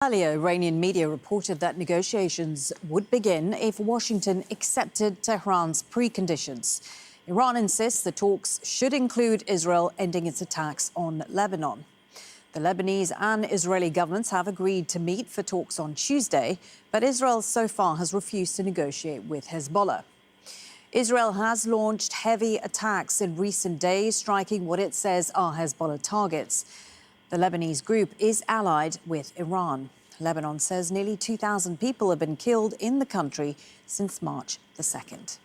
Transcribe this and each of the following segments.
Earlier, Iranian media reported that negotiations would begin if Washington accepted Tehran's preconditions. Iran insists the talks should include Israel ending its attacks on Lebanon. The Lebanese and Israeli governments have agreed to meet for talks on Tuesday, but Israel so far has refused to negotiate with Hezbollah. Israel has launched heavy attacks in recent days, striking what it says are Hezbollah targets. The Lebanese group is allied with Iran. Lebanon says nearly 2,000 people have been killed in the country since March the 2nd.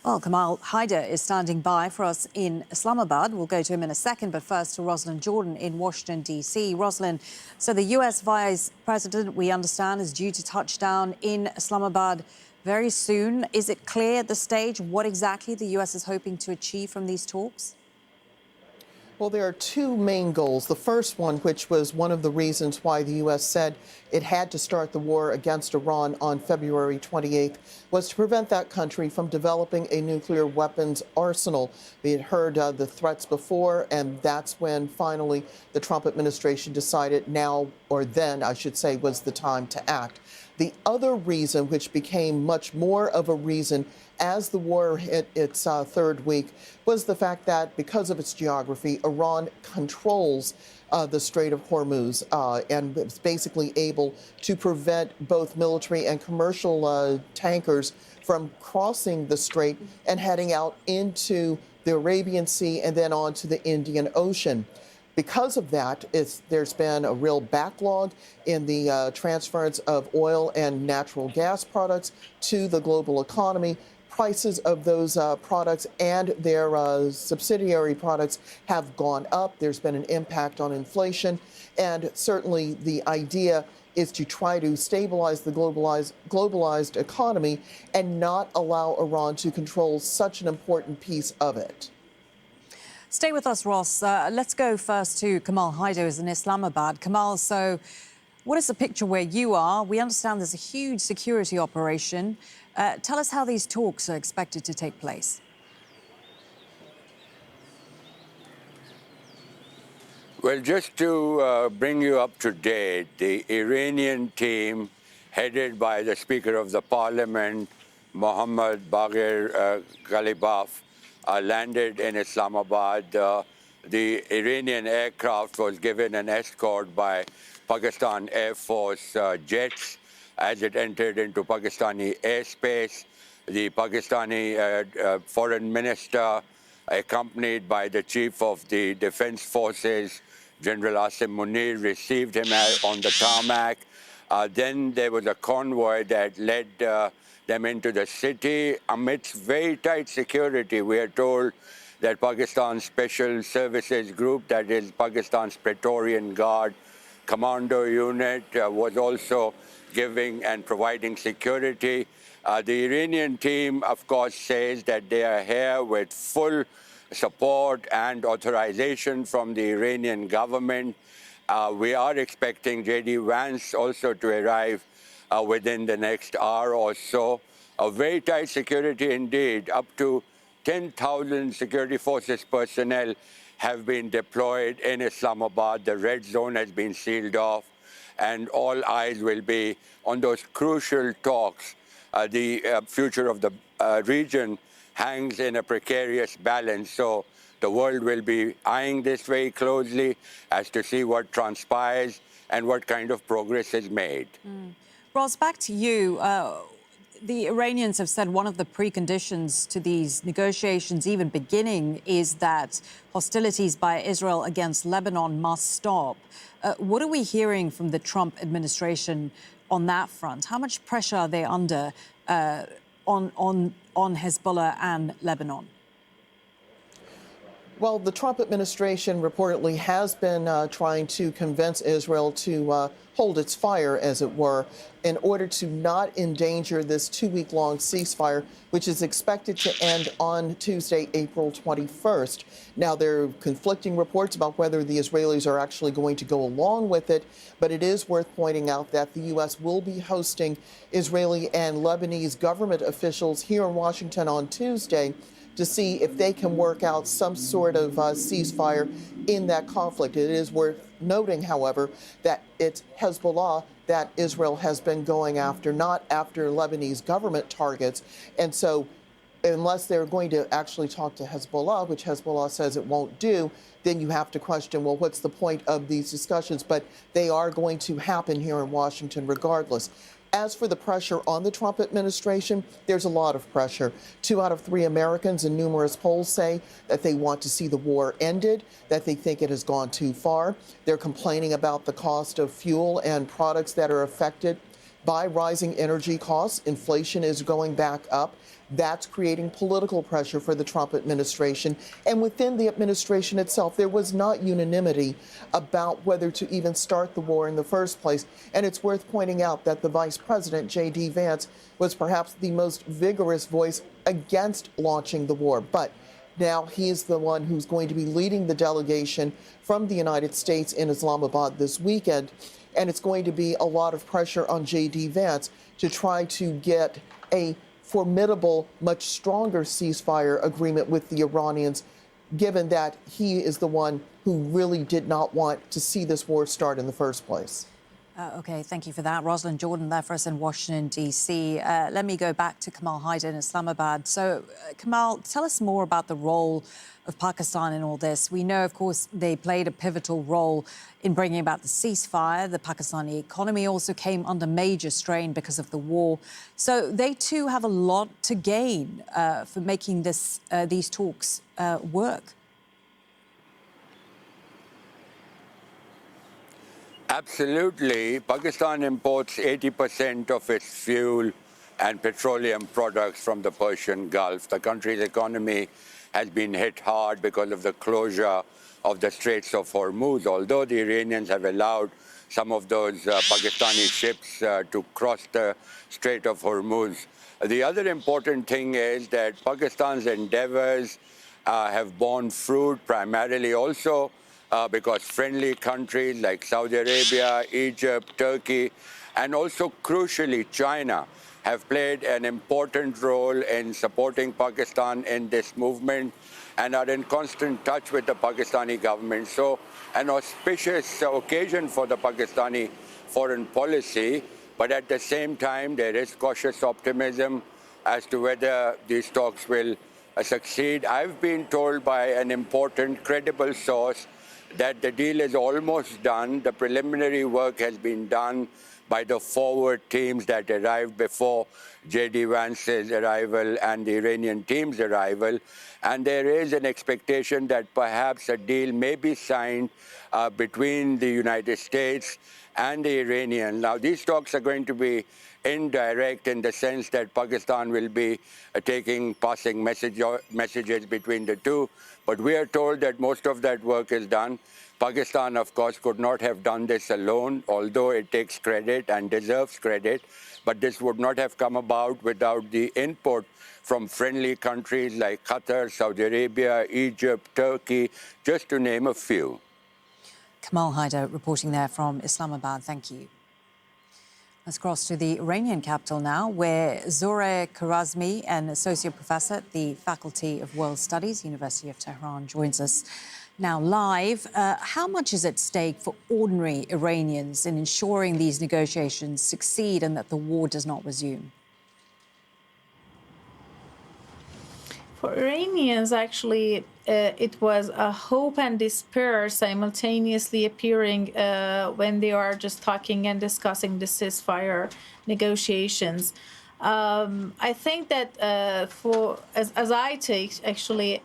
Well, Kamal Haider is standing by for us in Islamabad. We'll go to him in a second, but first to Rosalind Jordan in Washington, D.C. Rosalind, so the U.S. Vice President, we understand, is due to touch down in Islamabad very soon. Is it clear at this stage what exactly the U.S. is hoping to achieve from these talks? Well, there are two main goals. The first one, which was one of the reasons why the U.S. said it had to start the war against Iran on February 28th, was to prevent that country from developing a nuclear weapons arsenal. We had heard the threats before, and that's when finally the Trump administration decided now, or then, I should say, was the time to act. The other reason, which became much more of a reason as the war hit its third week, was the fact that because of its geography, Iran controls the Strait of Hormuz and is basically able to prevent both military and commercial tankers from crossing the strait and heading out into the Arabian Sea and then on to the Indian Ocean. Because of that, there's been a real backlog in the transference of oil and natural gas products to the global economy. Prices of those products and their subsidiary products have gone up. There's been an impact on inflation. And certainly the idea is to try to stabilize the globalized economy and not allow Iran to control such an important piece of it. Stay with us, Ross. Let's go first to Kamal Haider, who's in Islamabad. Kamal, so what is the picture where you are? We understand there's a huge security operation. Tell us how these talks are expected to take place. Well, just to bring you up to date, the Iranian team, headed by the Speaker of the Parliament, Mohammad Bagher Ghalibaf, landed in Islamabad. The Iranian aircraft was given an escort by Pakistan Air Force jets as it entered into Pakistani airspace. The Pakistani foreign minister, accompanied by the chief of the defense forces, General Asim Munir, received him on the tarmac. Then there was a convoy that led them into the city amidst very tight security. We are told that Pakistan's Special Services Group, that is Pakistan's Praetorian Guard Commando Unit, was also giving and providing security. The Iranian team, of course, says that they are here with full support and authorization from the Iranian government. We are expecting JD Vance also to arrive within the next hour or so. A very tight security indeed. Up to 10,000 security forces personnel have been deployed in Islamabad. The red zone has been sealed off, and all eyes will be on those crucial talks. The future of the region hangs in a precarious balance, so the world will be eyeing this very closely as to see what transpires and what kind of progress is made. Ross, back to you. The Iranians have said one of the preconditions to these negotiations even beginning is that hostilities by Israel against Lebanon must stop. What are we hearing from the Trump administration on that front? How much pressure are they under on Hezbollah and Lebanon? Well, the Trump administration reportedly has been trying to convince Israel to hold its fire, as it were, in order to not endanger this two-week-long ceasefire, which is expected to end on Tuesday, April 21st. Now, there are conflicting reports about whether the Israelis are actually going to go along with it, but it is worth pointing out that the U.S. will be hosting Israeli and Lebanese government officials here in Washington on Tuesday to see if they can work out some sort of ceasefire in that conflict. It is worth noting, however, that it's Hezbollah that Israel has been going after, not after Lebanese government targets. And so unless they're going to actually talk to Hezbollah, which Hezbollah says it won't do, then you have to question, well, what's the point of these discussions? But they are going to happen here in Washington regardless. As for the pressure on the Trump administration, there's a lot of pressure. 2 out of 3 Americans in numerous polls say that they want to see the war ended, that they think it has gone too far. They're complaining about the cost of fuel and products that are affected by rising energy costs. Inflation is going back up. That's creating political pressure for the Trump administration. And within the administration itself, there was not unanimity about whether to even start the war in the first place. And it's worth pointing out that the Vice President JD Vance was perhaps the most vigorous voice against launching the war. But now he is the one who's going to be leading the delegation from the United States in Islamabad this weekend. And it's going to be a lot of pressure on JD Vance to try to get a formidable, much stronger ceasefire agreement with the Iranians, given that he is the one who really did not want to see this war start in the first place. OK, thank you for that. Rosalind Jordan there for us in Washington, D.C. Let me go back to Kamal Haider in Islamabad. So, Kamal, tell us more about the role of Pakistan in all this. We know, of course, they played a pivotal role in bringing about the ceasefire. The Pakistani economy also came under major strain because of the war. So they, too, have a lot to gain for making these talks work. Absolutely. Pakistan imports 80% of its fuel and petroleum products from the Persian Gulf. The country's economy has been hit hard because of the closure of the Straits of Hormuz, although the Iranians have allowed some of those Pakistani ships to cross the Strait of Hormuz. The other important thing is that Pakistan's endeavors have borne fruit, primarily also because friendly countries like Saudi Arabia, Egypt, Turkey, and also crucially China have played an important role in supporting Pakistan in this movement and are in constant touch with the Pakistani government. So an auspicious occasion for the Pakistani foreign policy, but at the same time there is cautious optimism as to whether these talks will succeed. I've been told by an important, credible source that the deal is almost done. The preliminary work has been done by the forward teams that arrived before JD Vance's arrival and the Iranian team's arrival. And there is an expectation that perhaps a deal may be signed between the United States and the Iranians. Now, these talks are going to be indirect in the sense that Pakistan will be passing messages between the two. But we are told that most of that work is done. Pakistan, of course, could not have done this alone, although it takes credit and deserves credit. But this would not have come about without the input from friendly countries like Qatar, Saudi Arabia, Egypt, Turkey, just to name a few. Kamal Haider reporting there from Islamabad. Thank you. Let's cross to the Iranian capital now, where Zohreh Kharazmi, an associate professor at the Faculty of World Studies, University of Tehran, joins us now live. How much is at stake for ordinary Iranians in ensuring these negotiations succeed and that the war does not resume? For Iranians, actually, it was a hope and despair simultaneously appearing when they are just talking and discussing the ceasefire negotiations. I think that as I take, actually,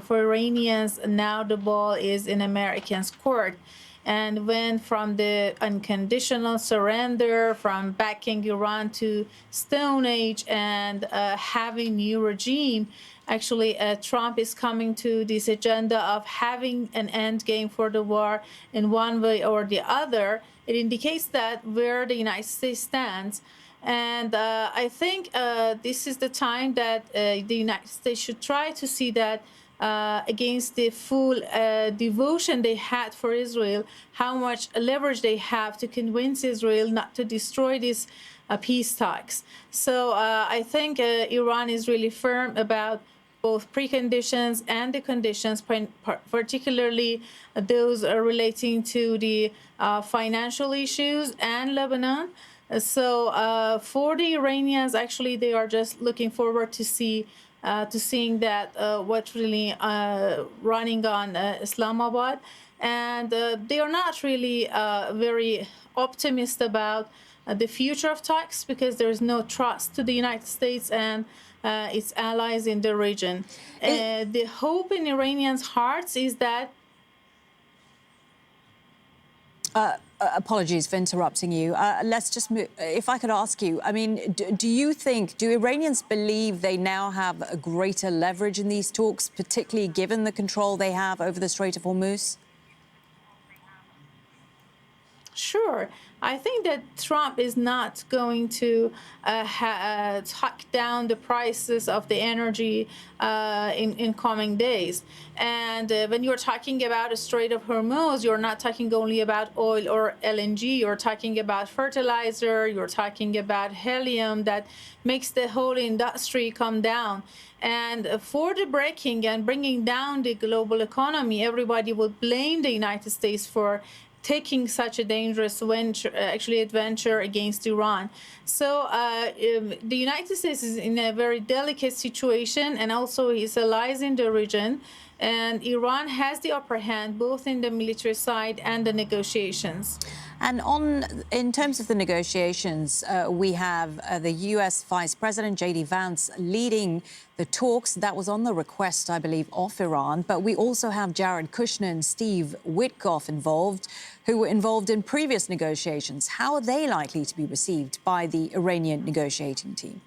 for Iranians, now the ball is in Americans' court. And went from the unconditional surrender, from backing Iran to Stone Age and having new regime, actually Trump is coming to this agenda of having an end game for the war in one way or the other. It indicates that where the United States stands. And I think this is the time that the United States should try to see that against the full devotion they had for Israel, how much leverage they have to convince Israel not to destroy these peace talks. So I think Iran is really firm about both preconditions and the conditions, particularly those relating to the financial issues and Lebanon. So for the Iranians, actually, they are just looking forward to seeing that what's really running on Islamabad, and they are not really very optimistic about the future of talks because there is no trust to the United States and its allies in the region. The hope in Iranians' hearts is that. Apologies for interrupting you. Let's just move. If I could ask you, I mean, do Iranians believe they now have a greater leverage in these talks, particularly given the control they have over the Strait of Hormuz? Sure. I think that Trump is not going to talk down the prices of the energy in coming days. And when you're talking about a Strait of Hormuz, you're not talking only about oil or LNG. You're talking about fertilizer. You're talking about helium that makes the whole industry come down. And for the breaking and bringing down the global economy, everybody would blame the United States for taking such a dangerous adventure against Iran. So the United States is in a very delicate situation, and also its allies in the region. And Iran has the upper hand both in the military side and the negotiations. And in terms of the negotiations, we have the U.S. Vice President JD Vance leading the talks. That was on the request, I believe, of Iran. But we also have Jared Kushner and Steve Witkoff involved, who were involved in previous negotiations. How are they likely to be received by the Iranian negotiating team?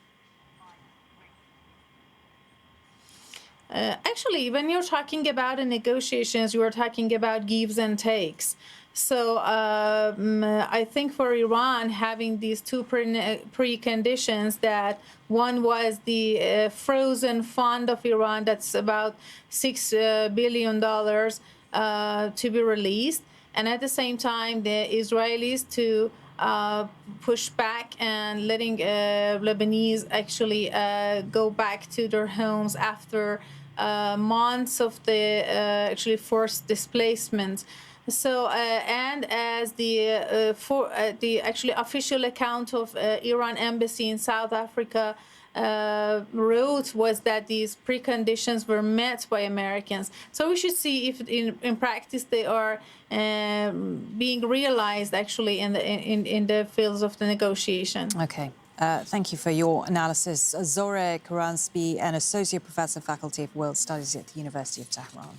Actually, when you're talking about the negotiations, you are talking about gives and takes. So I think for Iran, having these two preconditions, that one was the frozen fund of Iran, that's about $6 billion to be released. And at the same time, the Israelis to push back and letting Lebanese actually go back to their homes after months of the actually forced displacement. So and as the actually official account of Iran embassy in South Africa wrote, was that these preconditions were met by Americans. So we should see if in practice they are being realized actually in the fields of the negotiation. Okay. Thank you for your analysis. Zohreh Kharansbi, an associate professor, faculty of world studies at the University of Tehran.